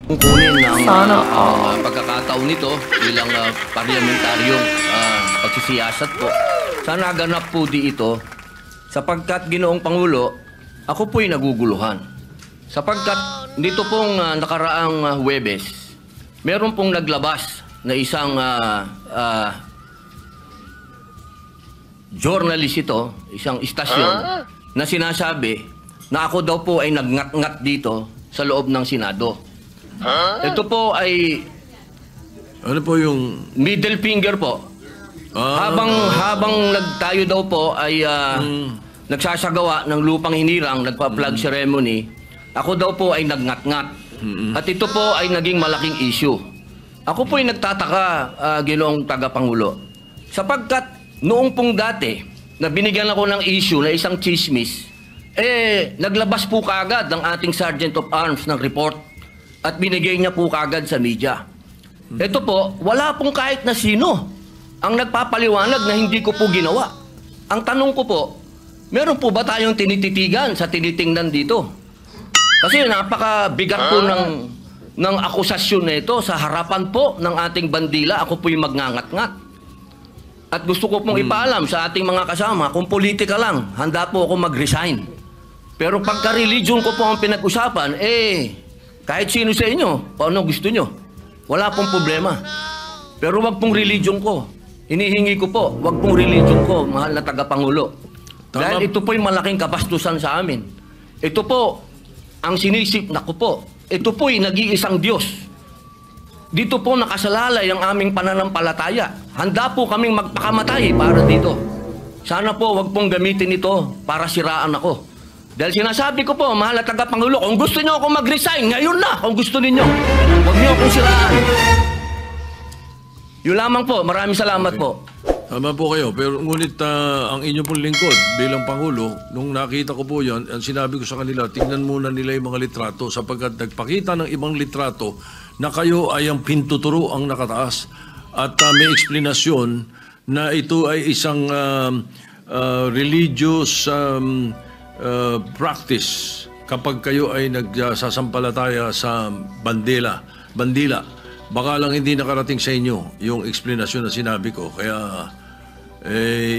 Kunin ng pagkakataon nito bilang parlamentaryong pagsisiyasat po. Sana ganap po di ito sapagkat Ginoong Pangulo, ako po'y naguguluhan. Sapagkat dito pong nakaraang Huwebes, meron pong naglabas na isang journalist ito, isang istasyon, na sinasabi na ako daw po ay nagngat-ngat dito sa loob ng Senado. Ito po ay ano po yung middle finger po. Habang tayo daw po ay nagsasagawa ng lupang hinirang, nagpa-flag ceremony, ako daw po ay nagngat-ngat. At ito po ay naging malaking issue. Ako po ay nagtataka, Ginoong Tagapangulo, sapagkat noong pong dati na binigyan ako ng issue na isang chismis, naglabas po kaagad ng ating Sergeant of Arms ng report at binigay niya po kaagad sa media. Ito po, wala pong kahit na sino ang nagpapaliwanag na hindi ko po ginawa. Ang tanong ko po, meron po ba tayong tinititigan sa tinitingnan dito? Kasi napakabigat po ng akusasyon na ito sa harapan po ng ating bandila. Ako po'y magngangat-ngat. At gusto ko pong ipaalam sa ating mga kasama, kung politika lang, handa po ako mag-resign. Pero pagka-religion ko po ang pinag-usapan, kahit sino sa inyo, paano gusto nyo, wala pong problema. Pero wag pong religion ko. Hinihingi ko po, wag pong religion ko, mahal na tagapangulo. Dahil ito po'y malaking kabastusan sa amin. Ito po, ang sinisip na ko po, ito po'y nag-iisang Diyos. Dito po nakasalalay ang aming pananampalataya. Handa po kaming magpakamatay para dito. Sana po wag pong gamitin ito para siraan ako. Dahil sinasabi ko po, mahal na tagapangulo, kung gusto niyo ako mag-resign, ngayon na, kung gusto ninyo. Huwag niyo akong siraan. Yun lamang po. Maraming salamat po. Tama po kayo. Pero ngunit ang inyo pong lingkod bilang Pangulo, nung nakita ko po yan, ang sinabi ko sa kanila, tingnan muna nila yung mga litrato sapagkat nagpakita ng ibang litrato na kayo ay ang pintuturo ang nakataas. At may eksplanasyon na ito ay isang religious practice kapag kayo ay nagsasampalataya sa bandila. Baka lang hindi nakarating sa inyo yung explanation na sinabi ko. Kaya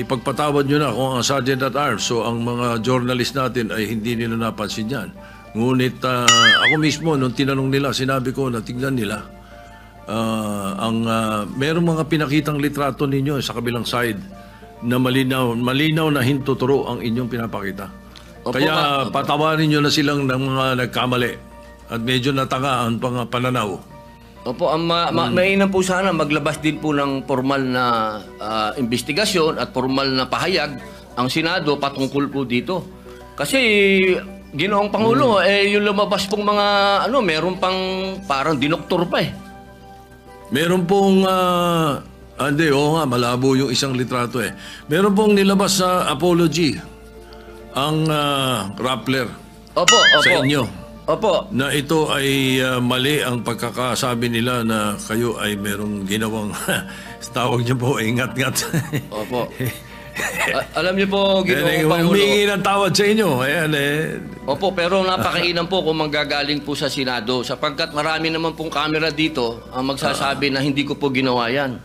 ipagpatawad nyo na kung ang Sergeant at Arms, so ang mga journalist natin ay hindi nila napansin yan. Ngunit ako mismo, nung tinanong nila, sinabi ko na tingnan nila. Merong mga pinakitang litrato ninyo sa kabilang side na malinaw na hintuturo ang inyong pinapakita. Kaya patawarin nyo na silang ng mga nagkamali at medyo natanga ang pananaw. Opo, mainam po sana maglabas din po ng formal na investigasyon at formal na pahayag ang Senado patungkol po dito. Kasi Ginoong Pangulo, yung lumabas pong mga meron pang parang dinoktor pa Meron pong hindi, malabo yung isang litrato Meron pong nilabas sa apology ang Rappler sa inyo. Opo. Na ito ay mali ang pagkakasabi nila na kayo ay merong ginawang tawag niyo po, ingat-ngat. Opo. Alam niyo po, Ginoong Pangulo. Humingi ng tawad sa inyo. Ayan Opo, pero napakainam po kung manggagaling po sa Senado sapagkat marami naman pong camera dito ang magsasabi na hindi ko po ginawa yan.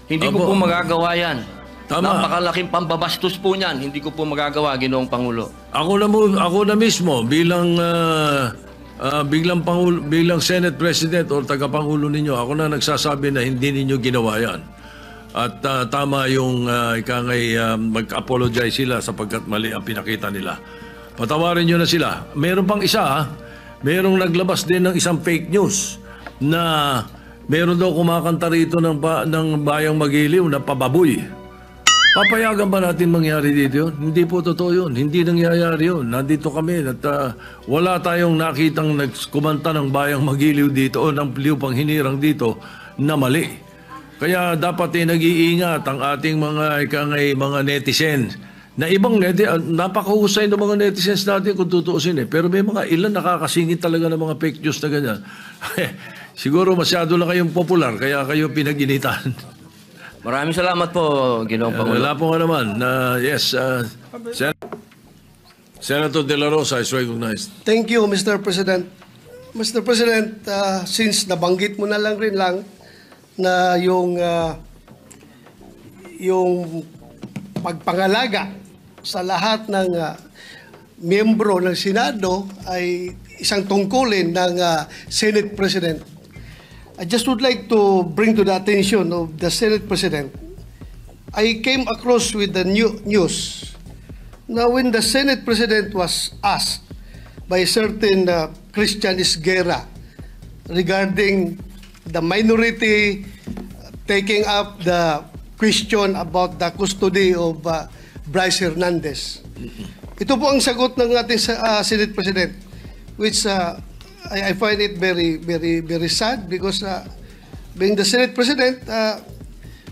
Hindi ko po magagawa yan. Tama. Napakalaking pambabastos po niyan. Hindi ko po magagawa, Ginoong Pangulo. Ako na mismo bilang bilang Senate President o tagapangulo ninyo, ako na nagsasabi na hindi ninyo ginawa yan. At tama yung mag-apologize sila sapagkat mali ang pinakita nila. Patawarin nyo na sila. Meron pang isa, merong naglabas din ng isang fake news na meron daw kumakanta rito ng Bayang Magiliw na pababoy. Papayagan ba natin mangyari dito yun? Hindi po totoo yun. Hindi nangyayari yun. Nandito kami at wala tayong nakitang nagkumanta ng Bayang Magiliw dito o ng Lupang Hinirang dito na mali. Kaya dapat nag-iingat ang ating mga netizens. Na ibang napakahusay ng mga netizens natin kung tutuusin Pero may mga ilan nakakasingit talaga ng mga fake news na ganyan. Siguro masyado lang kayong popular kaya kayo pinag-initan. Maraming salamat po, Ginoong Pangulo. Wala po nga naman. Yes, Senator De La Rosa is recognized. Thank you, Mr. President. Mr. President, since nabanggit mo na lang rin lang na yung pagpangalaga sa lahat ng miyembro ng Senado ay isang tungkulin ng Senate President. I just would like to bring to the attention of the Senate President. I came across with the news na when the Senate President was asked by a certain Christian Esguerra regarding the minority taking up the question about the custody of Bryce Hernandez. Ito po ang sagot ng ating Senate President, which I find it very, very, very sad because being the Senate President,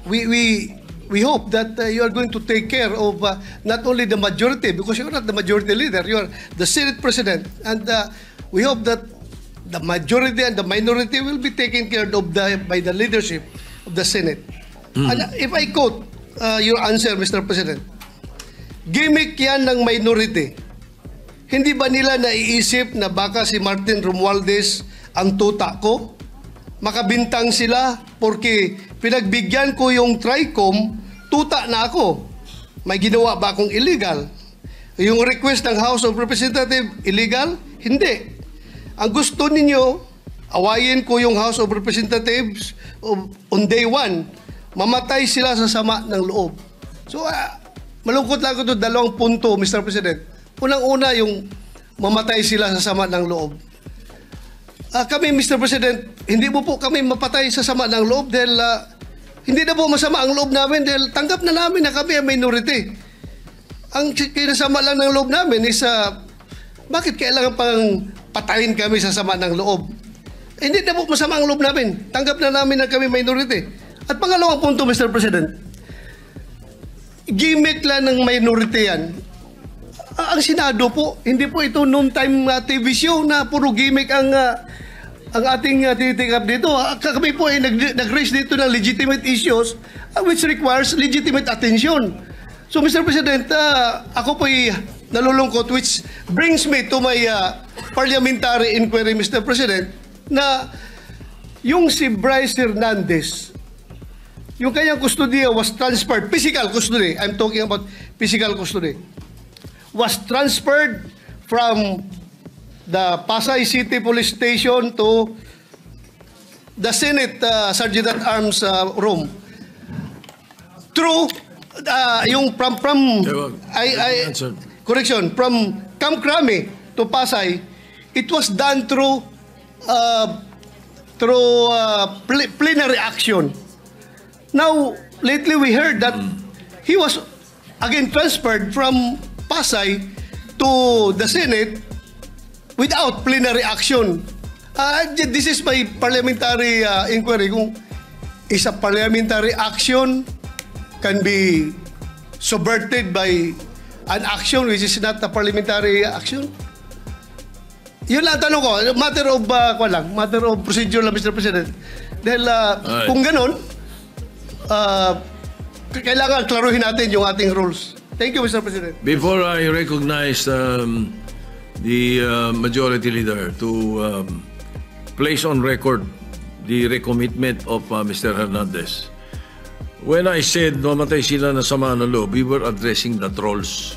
we hope that you are going to take care of not only the majority, because you are not the majority leader, you are the Senate President, and we hope that the majority and the minority will be taken care of by the leadership of the Senate. And if I quote your answer, Mr. President, gimmick yan ng minority. Hindi ba nila naiisip na baka si Martin Romualdez ang tuta ko? Makabintang sila porque pinagbigyan ko yung TRICOM, tuta na ako. May ginawa ba akong illegal? Yung request ng House of Representatives, illegal? Hindi. Ang gusto ninyo, awayin ko yung House of Representatives on day one. Mamatay sila sa sama ng loob. So, malungkot lang ko ito, dalawang punto, Mr. President. Unang-una, yung mamatay sila sa sama ng loob. Kami, Mr. President, hindi mo po kami mapatay sa sama ng loob dahil hindi na po masama ang loob namin dahil tanggap na namin na kami ang minority. Ang kinasama lang ng loob namin is bakit kailangan pang patayin kami sa sama ng loob? Hindi na po masama ang loob namin. Tanggap na namin na kami minority. At pangalawang punto, Mr. President, gimmick lang ng minority yan. Ang Senado po, hindi po ito noon-time TV show na puro gimmick ang ating tinitikap dito. Kami po ay nag-raise dito ng legitimate issues which requires legitimate attention. So, Mr. President, ako po ay nalulungkot which brings me to my parliamentary inquiry, Mr. President, na yung si Bryce Hernandez, yung kanyang custody was transferred, physical custody, I'm talking about physical custody, was transferred from the Pasay City Police Station to the Senate Sergeant at Arms room. Through yung from correction, from Camp Crame to Pasay, it was done through plenary action. Now, lately we heard that he was again transferred from Pasay to the Senate without plenary action. This is my parliamentary inquiry. Kung is a parliamentary action can be subverted by an action which is not a parliamentary action? Yun lang tanong ko. Matter of procedure lang, Mr. President. Dahil kung ganun, kailangan klaruhin natin yung ating rules. Thank you, Mr. President. Before I recognize the majority leader to place on record the recommitment of Mr. Hernandez, when I said namatay sila na sama ng loob, we were addressing the trolls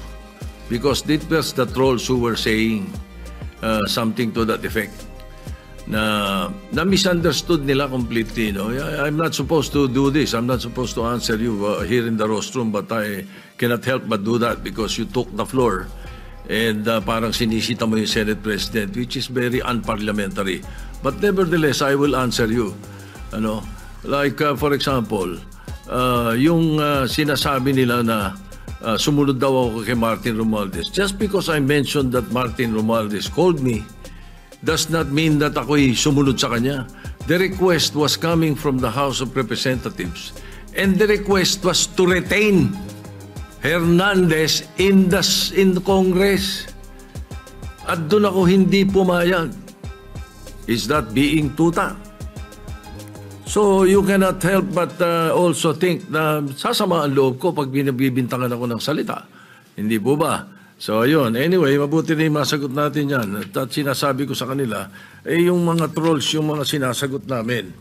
because it was the trolls who were saying something to that effect. Na misunderstood nila completely. No? I'm not supposed to do this. I'm not supposed to answer you here in the rostrum, but I cannot help but do that because you took the floor and parang sinisita mo yung Senate President, which is very unparliamentary. But nevertheless, I will answer you. Ano? Like, for example, yung sinasabi nila na sumunod daw ako kay Martin Romualdez. Just because I mentioned that Martin Romualdez called me, does not mean that ako'y sumunod sa kanya. The request was coming from the House of Representatives and the request was to retain Hernandez in the Congress. At doon ako hindi pumayag. Is that being tuta? So you cannot help but also think na sasama ang loob ko pag binibintangan ako ng salita. Hindi po ba? So, ayun. Anyway, mabuti na yung masagot natin yan. At sinasabi ko sa kanila, yung mga trolls, yung mga sinasagot namin.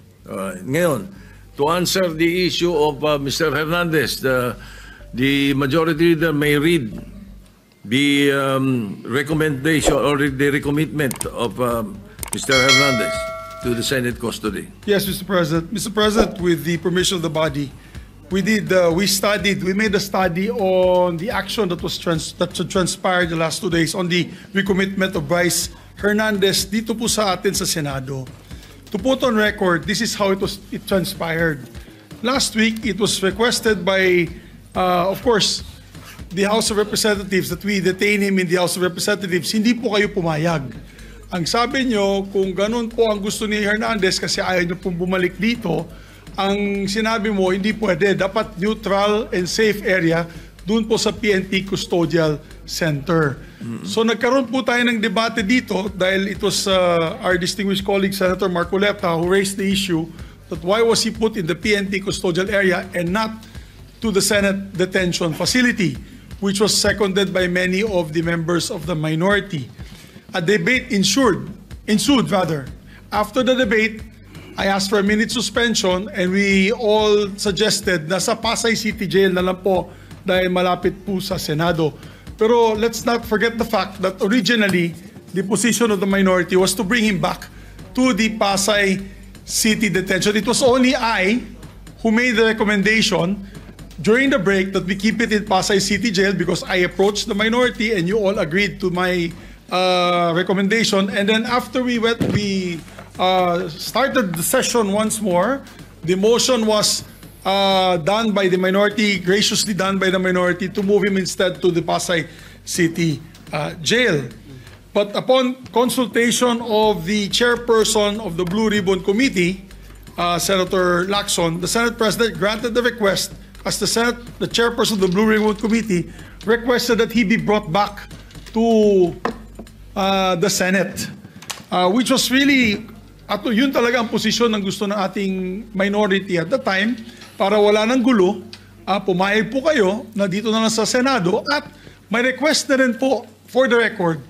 Ngayon, to answer the issue of Mr. Hernandez, the majority leader may read the recommendation or the recommitment of Mr. Hernandez to the Senate custody. Yes, Mr. President. Mr. President, with the permission of the body, we made a study on the action that transpired the last 2 days on the recommitment of Bryce Hernandez dito po sa atin sa Senado. To put on record, this is how it transpired. Last week, it was requested by, of course, the House of Representatives that we detain him in the House of Representatives. Hindi po kayo pumayag. Ang sabi nyo, kung ganun po ang gusto ni Hernandez kasi ayaw nyo pong bumalik dito, ang sinabi mo, hindi pwede. Dapat neutral and safe area doon po sa PNP Custodial Center. So nagkaroon po tayo ng debate dito dahil it was our distinguished colleague Senator Marcoleta who raised the issue that why was he put in the PNP Custodial area and not to the Senate detention facility, which was seconded by many of the members of the minority. A debate ensued. After the debate, I asked for a minute suspension and we all suggested na sa Pasay City Jail na lang po dahil malapit po sa Senado. Pero let's not forget the fact that originally, the position of the minority was to bring him back to the Pasay City Detention. It was only I who made the recommendation during the break that we keep it in Pasay City Jail because I approached the minority and you all agreed to my recommendation. And then after we started the session once more, the motion was done by the minority, graciously done by the minority, to move him instead to the Pasay City Jail. But upon consultation of the chairperson of the Blue Ribbon Committee, Senator Lacson, the Senate President granted the request as the chairperson of the Blue Ribbon Committee requested that he be brought back to the Senate, which was really, yun talaga ang posisyon ng gusto ng ating minority at the time para wala ng gulo. Pumayag po kayo na dito na lang sa Senado at may request na rin po, for the record,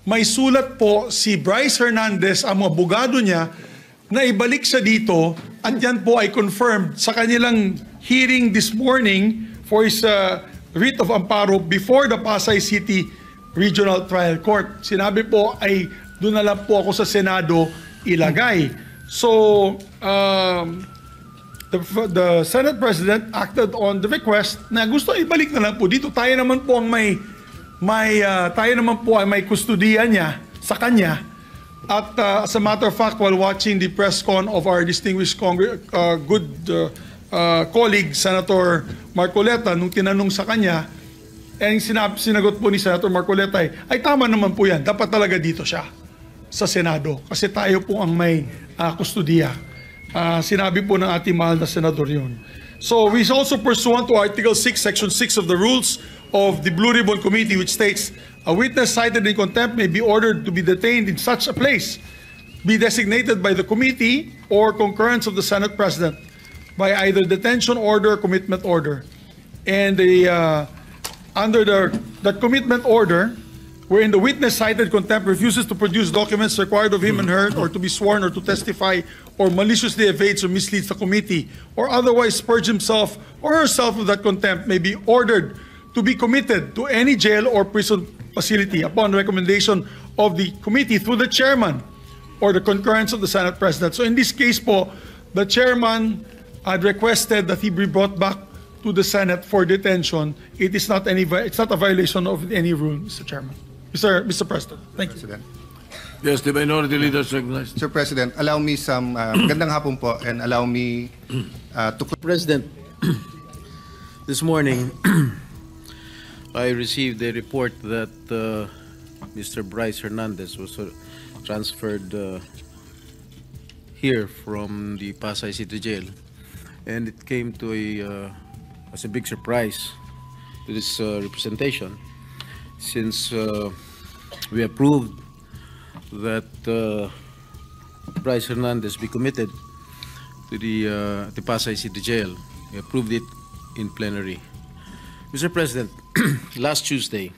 may sulat po si Bryce Hernandez, ang mga abogado niya, na ibalik siya dito at yan po ay confirmed sa kanilang hearing this morning for his writ of amparo before the Pasay City Regional Trial Court. Sinabi po ay doon na lang po ako sa Senado ilagay. So, the Senate President acted on the request na gusto ibalik na lang po dito. Tayo naman po ang tayo naman po ay may kustodiya niya sa kanya. At as a matter of fact, while watching the press con of our distinguished colleague Senator Marcoleta, nung tinanong sa kanya, sinagot po ni Senator Marcoleta ay tama naman po yan. Dapat talaga dito siya sa Senado kasi tayo po ang may kustodiya. Sinabi po ng ating mahal na senador yun. So we also pursuant to Article 6, Section 6 of the rules of the Blue Ribbon Committee, which states, a witness cited in contempt may be ordered to be detained in such a place, be designated by the committee or concurrence of the Senate President by either detention order or commitment order. And under the commitment order, wherein the witness cited contempt refuses to produce documents required of him and her, or to be sworn or to testify, or maliciously evades or misleads the committee, or otherwise purge himself or herself of that contempt, may be ordered to be committed to any jail or prison facility upon recommendation of the committee through the chairman or the concurrence of the Senate President. So in this case po, the chairman had requested that he be brought back to the Senate for detention. It's not a violation of any rule, Mr. Chairman. Mr. President, thank you. President. Yes, the minority leader is recognized. Sir President, allow me some magandang hapon po and allow me to President, this morning I received a report that Mr. Bryce Hernandez was transferred here from the Pasay City Jail, and it came to as a big surprise to this representation, since we approved that Bryce Hernandez be committed to the Pasay City Jail. We approved it in plenary. Mr. President, last Tuesday,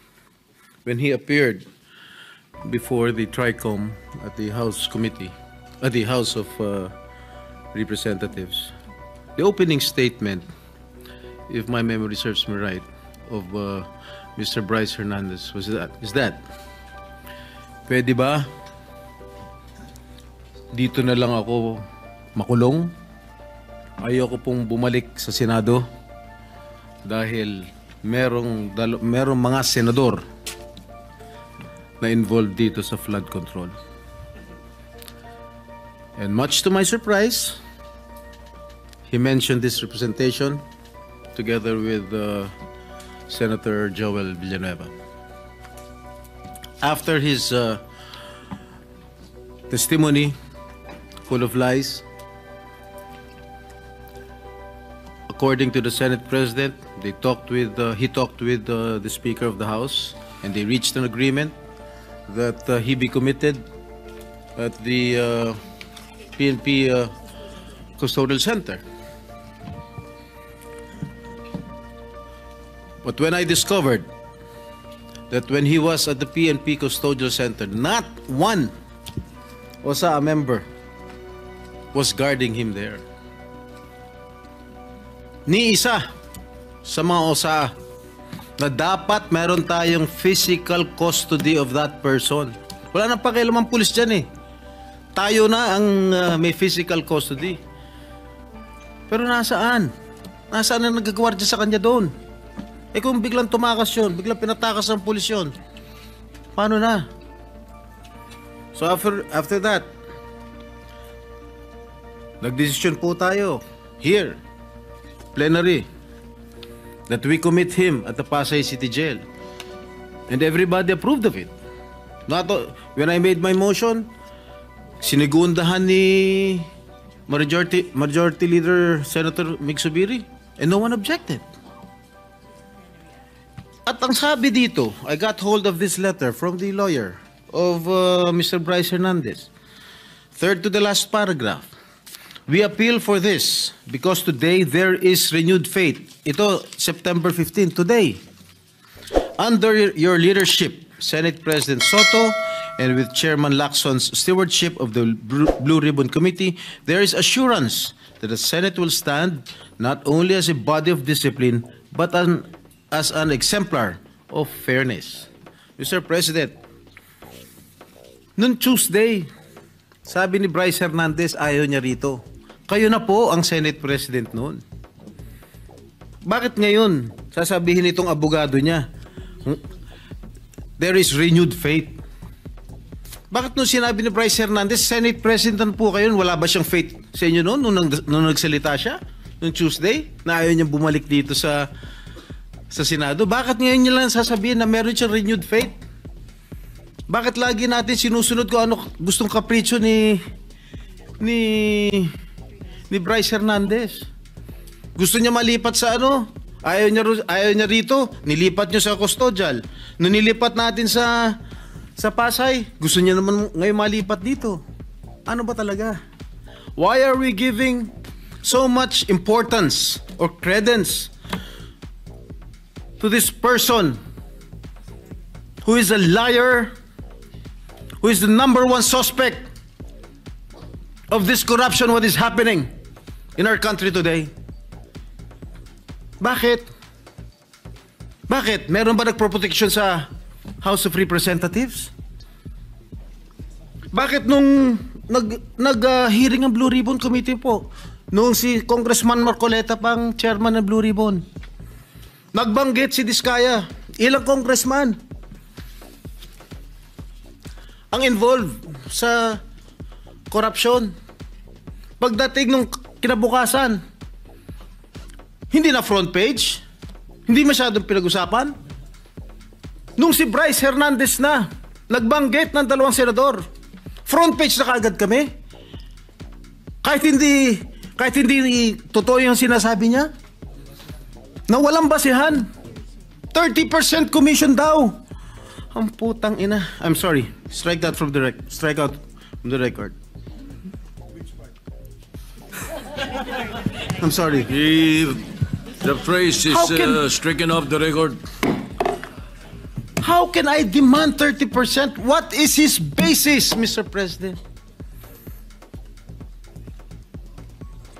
when he appeared before the TRICOM at the House Committee, at the House of Representatives, the opening statement, if my memory serves me right, of Mr. Bryce Hernandez is that, pwede ba dito na lang ako makulong? Ayoko pong bumalik sa Senado dahil merong mga senador na involved dito sa flood control. And much to my surprise, he mentioned this representation together with Senator Joel Villanueva. After his testimony, full of lies, according to the Senate President, he talked with the Speaker of the House, and they reached an agreement that he be committed at the PNP Custodial Center. But when I discovered that when he was at the PNP Custodial Center, not one OSA member was guarding him there. Ni isa sa mga OSA na dapat meron tayong physical custody of that person. Wala nang pakialam ang pulis dyan eh. Tayo na ang may physical custody. Pero nasaan? Nasaan na nagagawardya sa kanya doon? Eh kung biglang tumakas yun, biglang pinatakas ang pulis yun, paano na? So after that, nagdesisyon po tayo here, plenary, that we commit him at the Pasay City Jail. And everybody approved of it. When I made my motion, sinigundahan ni Majority Leader Senator Mig Zubiri, and no one objected. At ang sabi dito, I got hold of this letter from the lawyer of Mr. Bryce Hernandez. Third to the last paragraph. We appeal for this because today there is renewed faith. Ito, September 15, today. Under your leadership, Senate President Soto, and with Chairman Lacson's stewardship of the Blue Ribbon Committee, there is assurance that the Senate will stand not only as a body of discipline, but as an exemplar of fairness. Mr. President, noong Tuesday, sabi ni Bryce Hernandez, ayaw niya rito. Kayo na po ang Senate President noon. Bakit ngayon sasabihin itong abogado niya, there is renewed faith? Bakit nung sinabi ni Bryce Hernandez, Senate President po kayo, wala ba siyang faith sa inyo noon nung nagsalita siya? Noong Tuesday, na ayaw niyang bumalik dito sa Senado? Bakit ngayon niya lang sasabihin na meron siyang renewed faith? Bakit lagi natin sinusunod kung ano gustong kapritsyo ni Bryce Hernandez? Gusto niya malipat sa ano? Ayaw niya rito, nilipat niyo sa custodial. Nung nilipat natin sa Pasay, gusto niya naman ngayon malipat dito. Ano ba talaga? Why are we giving so much importance or credence to this person who is a liar, who is the number one suspect of this corruption, what is happening in our country today? Bakit? Bakit? Meron ba nagproprotection sa House of Representatives? Bakit nung nag-hearing ang Blue Ribbon Committee po, nung si Congressman Marcoleta pang chairman ng Blue Ribbon, nagbanggit si Diskaya, ilang congressman ang involved sa corruption? Pagdating nung kinabukasan, hindi na front page, hindi masyadong pinag-usapan. Nung si Bryce Hernandez na nagbanggit ng 2 senador, front page na kaagad kami. Kahit hindi totoo yung sinasabi niya, na walang basihan. 30% commission daw. Ang putang ina. I'm sorry. Strike out from the record. I'm sorry. The phrase is stricken off the record. How can I demand 30%? What is his basis, Mr. President?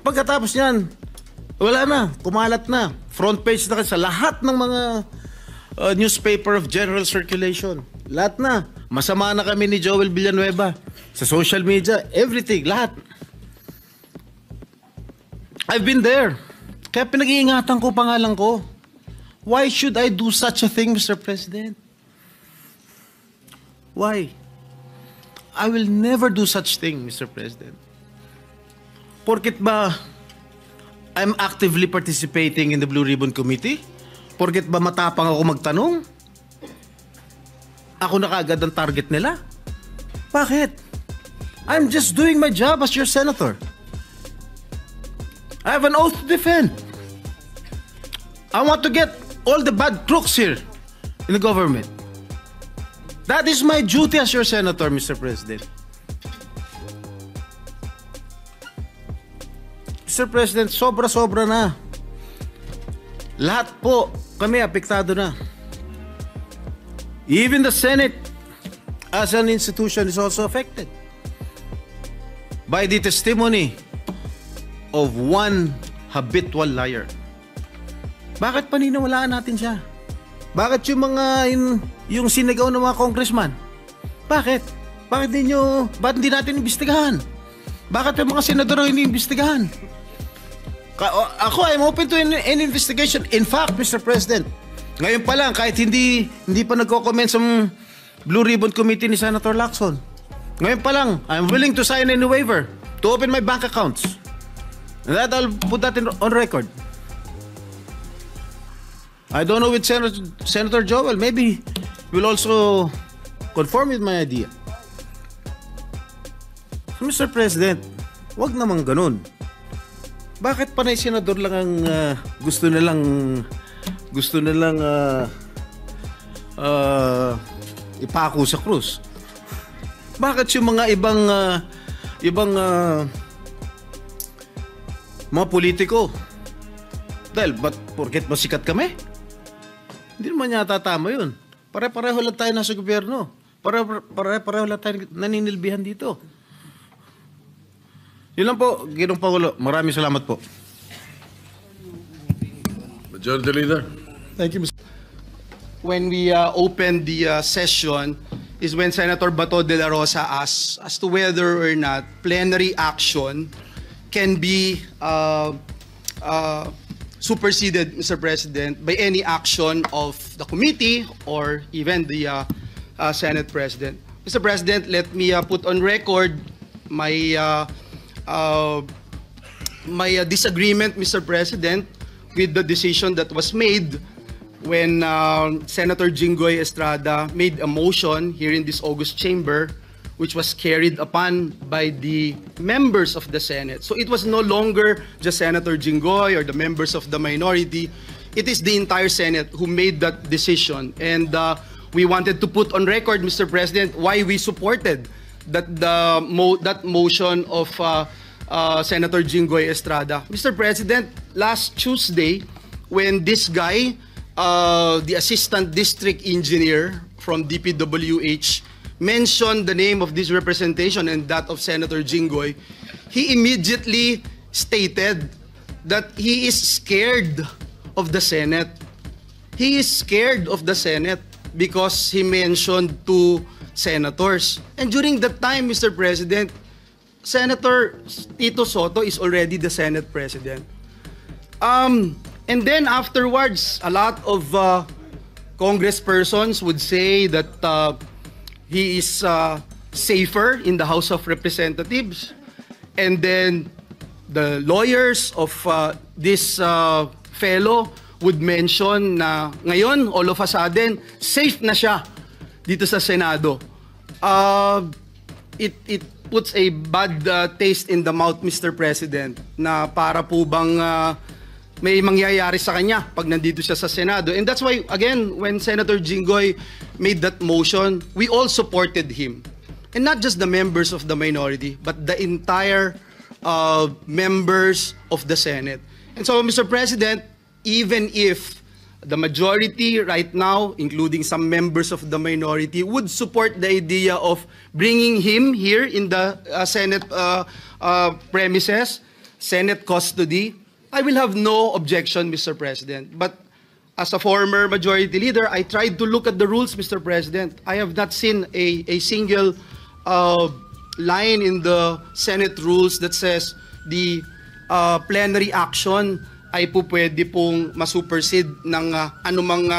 Pagkatapos niyan, wala na, kumalat na. Front page na sa lahat ng mga newspaper of general circulation. Lahat na. Masama na kami ni Joel Villanueva. Sa social media, everything, lahat. I've been there. Kaya pinag-iingatan ko pangalan ko. Why should I do such a thing, Mr. President? Why? I will never do such thing, Mr. President. Porket ba I'm actively participating in the Blue Ribbon Committee? Porket ba matapang ako magtanong? Ako na kaagad ang target nila? Bakit? I'm just doing my job as your senator. I have an oath to defend. I want to get all the bad crooks here in the government. That is my duty as your senator, Mr. President. Mr. President, sobra-sobra na. Lahat po kami apektado na. Even the Senate as an institution is also affected by the testimony of one habitual liar. Bakit paniniwalaan natin siya? Bakit yung mga yung sinigaw ng mga congressman? Bakit? Bakit hindi natin imbestigahan? Bakit yung mga senador hindi imbestigahan? Ako, I'm open to any investigation. In fact, Mr. President, ngayon pa lang, kahit hindi pa nagko-comment sa Blue Ribbon Committee ni Senator Lacson, ngayon pa lang, I'm willing to sign any waiver to open my bank accounts. And that I'll put that on record. I don't know with Senator Joel. Maybe will also conform with my idea. So, Mr. President, wag naman ganun. Bakit panay senador lang ang gusto nilang ipako sa krus? Bakit yung mga ibang mga politiko? Dahil porket masikat kami? Hindi naman yata tama yun. Pare-pareho lang tayo nasa gobyerno. Pare-pareho lang tayo naninilbihan dito. Yun lang po, Ginoong Pangulo. Maraming salamat po. Majority Leader. Thank you, Mr. When we opened the session is when Senator Bato de la Rosa asked as to whether or not plenary action can be superseded, Mr. President, by any action of the committee or even the Senate President. Mr. President, let me put on record my disagreement, Mr. President, with the decision that was made when Senator Jinggoy Estrada made a motion here in this August chamber, which was carried upon by the members of the Senate. So it was no longer just Senator Jinggoy or the members of the minority. It is the entire Senate who made that decision. And we wanted to put on record, Mr. President, why we supported that motion of Senator Jinggoy Estrada. Mr. President, last Tuesday, when this guy, the assistant district engineer from DPWH, mentioned the name of this representation and that of Senator Jinggoy, he immediately stated that he is scared of the Senate. He is scared of the Senate because he mentioned two senators. And during that time, Mr. President, Senator Tito Soto is already the Senate President. And then afterwards, a lot of congresspersons would say that he is safer in the House of Representatives. And then the lawyers of this fellow would mention na ngayon, all of a sudden, safe na siya dito sa Senado. It puts a bad taste in the mouth, Mr. President, na para po bang may mangyayari sa kanya pag nandito siya sa Senado. And that's why, again, when Senator Jinggoy made that motion, we all supported him. And not just the members of the minority, but the entire members of the Senate. And so, Mr. President, even if the majority right now, including some members of the minority, would support the idea of bringing him here in the Senate premises, Senate custody, I will have no objection, Mr. President. But as a former majority leader, I tried to look at the rules, Mr. President. I have not seen a single line in the Senate rules that says the plenary action ay po pwede pong masupersede ng anumang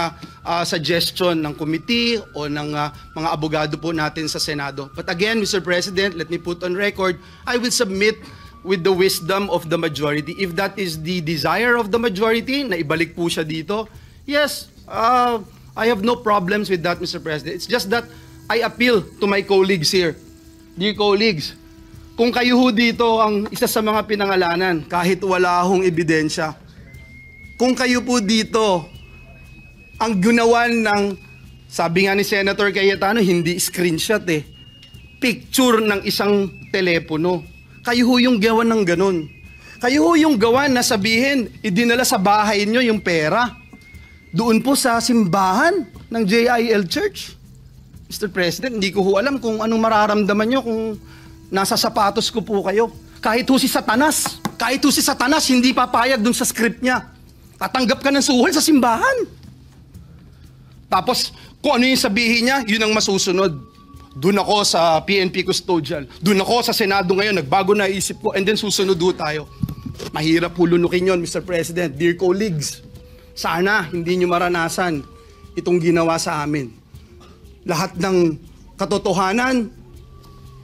suggestion ng committee o ng mga abogado po natin sa Senado. But again, Mr. President, let me put on record, I will submit with the wisdom of the majority. If that is the desire of the majority, na ibalik po siya dito, yes, I have no problems with that, Mr. President. It's just that I appeal to my colleagues here. Dear colleagues, kung kayo ho dito ang isa sa mga pinangalanan, kahit wala hong ebidensya, kung kayo po dito ang gunawan ng, sabi nga ni Senator Cayetano, hindi screenshot picture ng isang telepono. Kayo ho yung gawan ng ganun. Kayo ho yung gawan na sabihin, idinala sa bahay nyo yung pera. Doon po sa simbahan ng JIL Church. Mr. President, hindi ko ho alam kung anong mararamdaman nyo kung nasa sapatos ko po kayo. Kahit ho si Satanas, hindi papayag dun sa script niya. Tatanggap ka ng suhol sa simbahan. Tapos, kung ano yung sabihin niya, yun ang masusunod. Doon ako sa PNP custodial. Doon ako sa Senado ngayon, nagbago na isip ko, and then susunod ho tayo. Mahirap hulunukin yun, Mr. President. Dear colleagues, sana hindi nyo maranasan itong ginawa sa amin. Lahat ng katotohanan,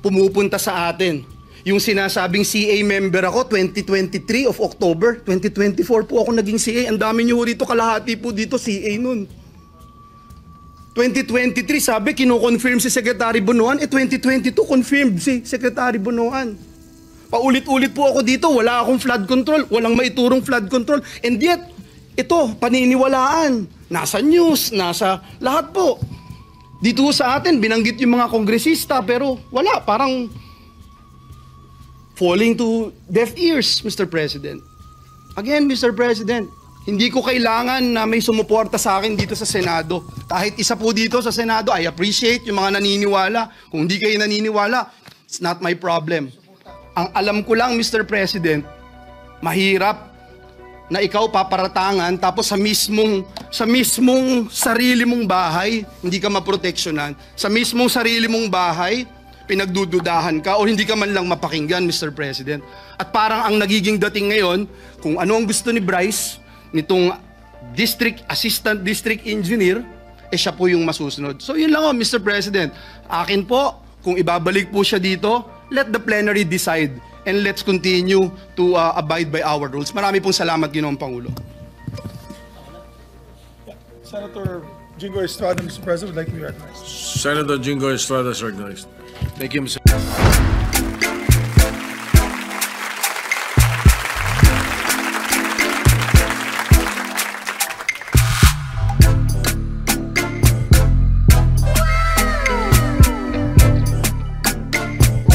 pumupunta sa atin. Yung sinasabing CA member ako, 2023 of October, 2024 po ako naging CA. Ang dami nyo rito, kalahati po dito CA nun. 2023, sabi, kino-confirm si Secretary Bonoan. 2022, confirmed si Secretary Bonoan. Paulit-ulit po ako dito, wala akong flood control, walang maiturong flood control. And yet, ito, paniniwalaan. Nasa news, nasa lahat po. Dito sa atin, binanggit yung mga kongresista, pero wala, parang falling to deaf ears, Mr. President. Again, Mr. President, hindi ko kailangan na may sumuporta sa akin dito sa Senado. Kahit isa po dito sa Senado, I appreciate yung mga naniniwala. Kung hindi kayo naniniwala, it's not my problem. Ang alam ko lang, Mr. President, mahirap na ikaw paparatangan tapos sa mismong sarili mong bahay, hindi ka maproteksyonan. Sa mismong sarili mong bahay, pinagdududahan ka o hindi ka man lang mapakinggan, Mr. President. At parang ang nagiging dating ngayon, kung ano ang gusto ni Bryce, nitong assistant district engineer, siya po yung masusunod. So yun lang Mr. President. Akin po, kung ibabalik po siya dito, let the plenary decide and let's continue to abide by our rules. Marami pong salamat, Ginoong Pangulo. Senator Jingo Estrada, Mr. President, would like to be recognized. Senator Jingo Estrada is recognized. Thank you, Mr.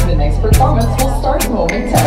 The next performance will start momentarily.